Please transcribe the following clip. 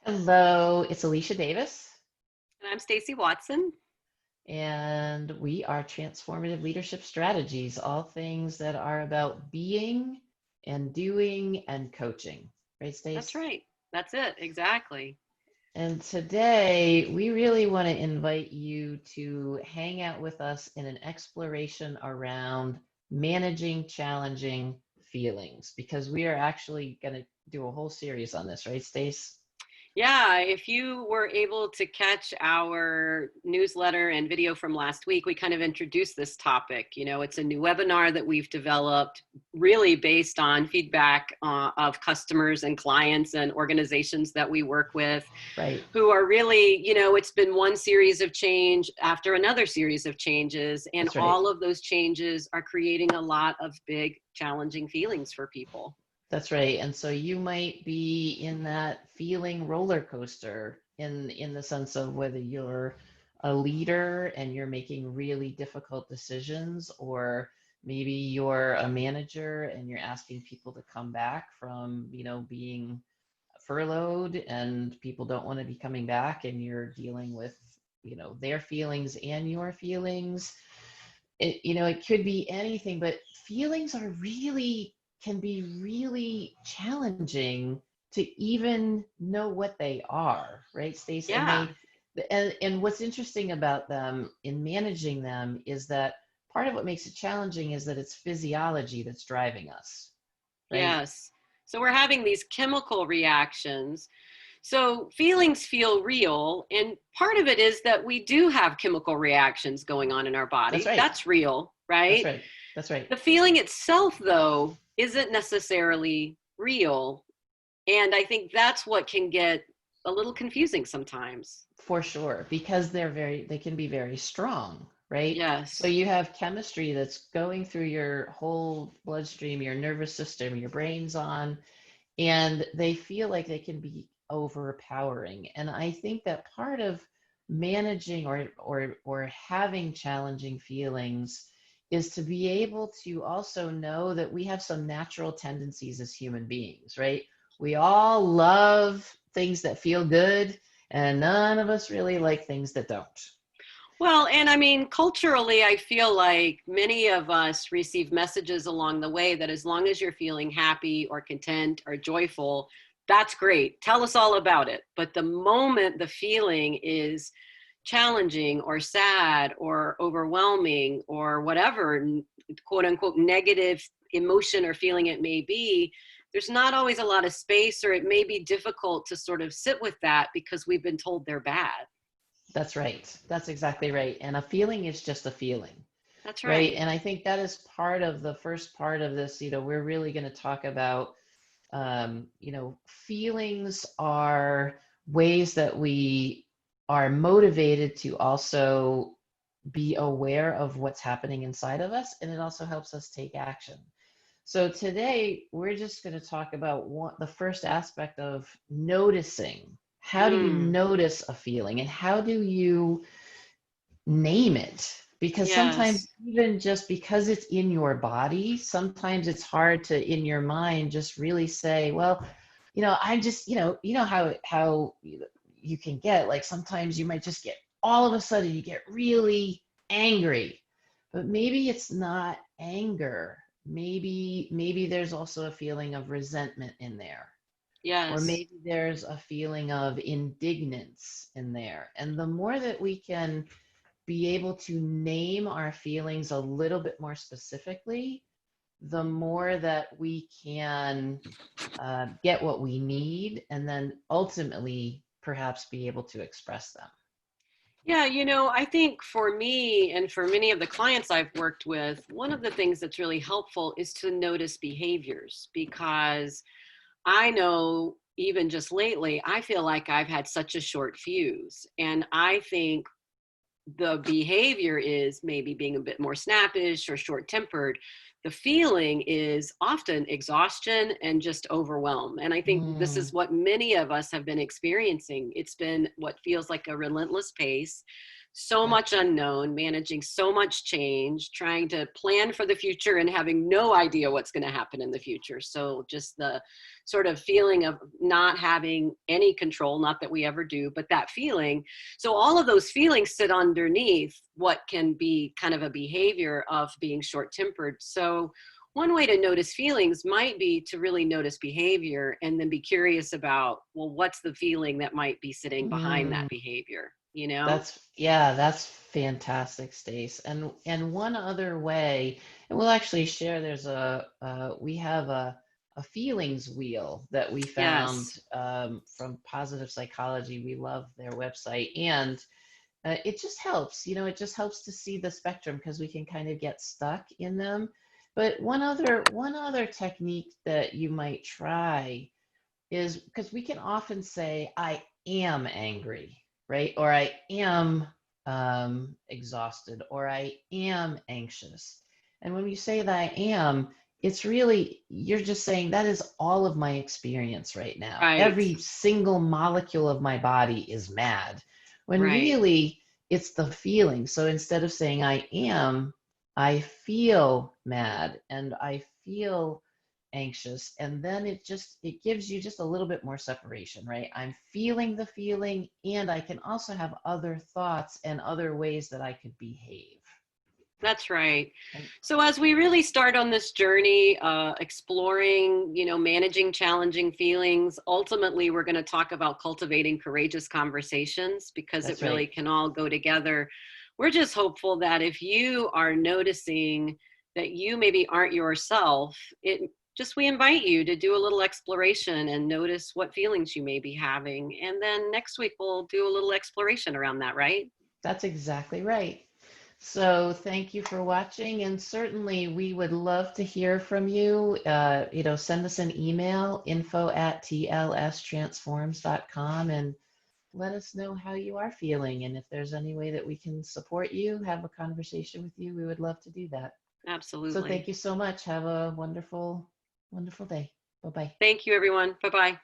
Hello, it's Alicia Davis, And I'm Stacy Watson. and we are Transformative Leadership Strategies, all things that are about being and doing and coaching. Right, That's Stace? right. That's it. Exactly. And today we really want to invite you to hang out with us in an exploration around managing challenging feelings, because we are actually going to do a whole series on this, right, Stace? Yeah, if you were able to catch our newsletter and video from last week, we kind of introduced this topic. It's a new webinar that we've developed really based on feedback of customers and clients and organizations that we work with Right. who are really, it's been one series of change after another series of changes, and That's right. all of those changes are creating a lot of big, challenging feelings for people. That's right. And so you might be in that feeling roller coaster in the sense of whether you're a leader and you're making really difficult decisions, or maybe you're a manager and you're asking people to come back from, being furloughed and people don't want to be coming back, and you're dealing with, their feelings and your feelings. It could be anything, but feelings are really can be really challenging to even know what they are, right, Stace? And Yeah. what's interesting about them in managing them is that part of what makes it challenging is that it's physiology that's driving us, right? Yes. So we're having these chemical reactions. So feelings feel real. And part of it is that we do have chemical reactions going on in our That's body. right. That's real, That's right? right. That's right. The feeling itself, though, isn't necessarily real. And I think that's what can get a little confusing sometimes. For sure, because they can be very strong, right? So Yes. you have chemistry that's going through your whole bloodstream, your nervous system, your brain's on, and they feel like they can be overpowering. And I think that part of managing or having challenging feelings is to be able to also know that we have some natural tendencies as human beings, right? We all love things that feel good, and none of us really like things that don't. Well, and I mean, culturally, I feel like many of us receive messages along the way that as long as you're feeling happy or content or joyful, that's great. Tell us all about it. But the moment the feeling is challenging or sad or overwhelming or whatever, quote unquote, negative emotion or feeling it may be, there's not always a lot of space, or it may be difficult to sort of sit with that because we've been told they're bad. That's right. That's exactly right. And a feeling is just a feeling, That's right? right. And I think that is part of the first part of this. We're really going to talk about, feelings are ways that we are motivated to also be aware of what's happening inside of us, and it also helps us take action. So today we're just going to talk about the first aspect of noticing. How do you Mm, notice a feeling, and how do you name it? Because sometimes, yes. even just because it's in your body, sometimes it's hard to in your mind just really say, well, I'm just, how you can get, like, sometimes you might just get, all of a sudden you get really angry, but maybe it's not anger. Maybe there's also a feeling of resentment in there, or Yes. maybe there's a feeling of indignance in there. And the more that we can be able to name our feelings a little bit more specifically, the more that we can get what we need, and then ultimately perhaps be able to express them. Yeah, I think for me and for many of the clients I've worked with, one of the things that's really helpful is to notice behaviors, because I know even just lately, I feel like I've had such a short fuse. And I think the behavior is maybe being a bit more snappish or short tempered. The feeling is often exhaustion and just overwhelm. And I think this is Mm, what many of us have been experiencing. It's been what feels like a relentless pace. so Yep. much unknown, managing so much change, trying to plan for the future and having no idea what's going to happen in the future. So just the sort of feeling of not having any control, not that we ever do, but that feeling. So all of those feelings sit underneath what can be kind of a behavior of being short-tempered. So one way to notice feelings might be to really notice behavior and then be curious about, well, what's the feeling that might be sitting behind that Mm, behavior, you know? that's yeah, that's fantastic, Stace. And one other way, and we'll actually share. There's we have a feelings wheel that we found Yes, from Positive Psychology. We love their website, and it just helps. It just helps to see the spectrum because we can kind of get stuck in them. But one other technique that you might try is because we can often say, I am angry, right? Or I am exhausted, or I am anxious. And when you say that I am, it's really, you're just saying that is all of my experience right now. right, Every single molecule of my body is mad. When right. really it's the feeling. So instead of saying I am, I feel mad and I feel anxious, and then it gives you just a little bit more separation, right? I'm feeling the feeling, and I can also have other thoughts and other ways that I could behave. That's right. And So as we really start on this journey, exploring, managing challenging feelings, ultimately we're going to talk about cultivating courageous conversations because it that's really right. can all go together. We're just hopeful that if you are noticing that you maybe aren't yourself, we invite you to do a little exploration and notice what feelings you may be having. And then next week we'll do a little exploration around that, right? That's exactly right. So thank you for watching, and certainly we would love to hear from you. Send us an email, info@tlstransforms.com, and let us know how you are feeling. And if there's any way that we can support you, have a conversation with you, we would love to do that. So thank Absolutely. you so much. Have a wonderful, wonderful day. Bye bye. Thank you, everyone. Bye-bye.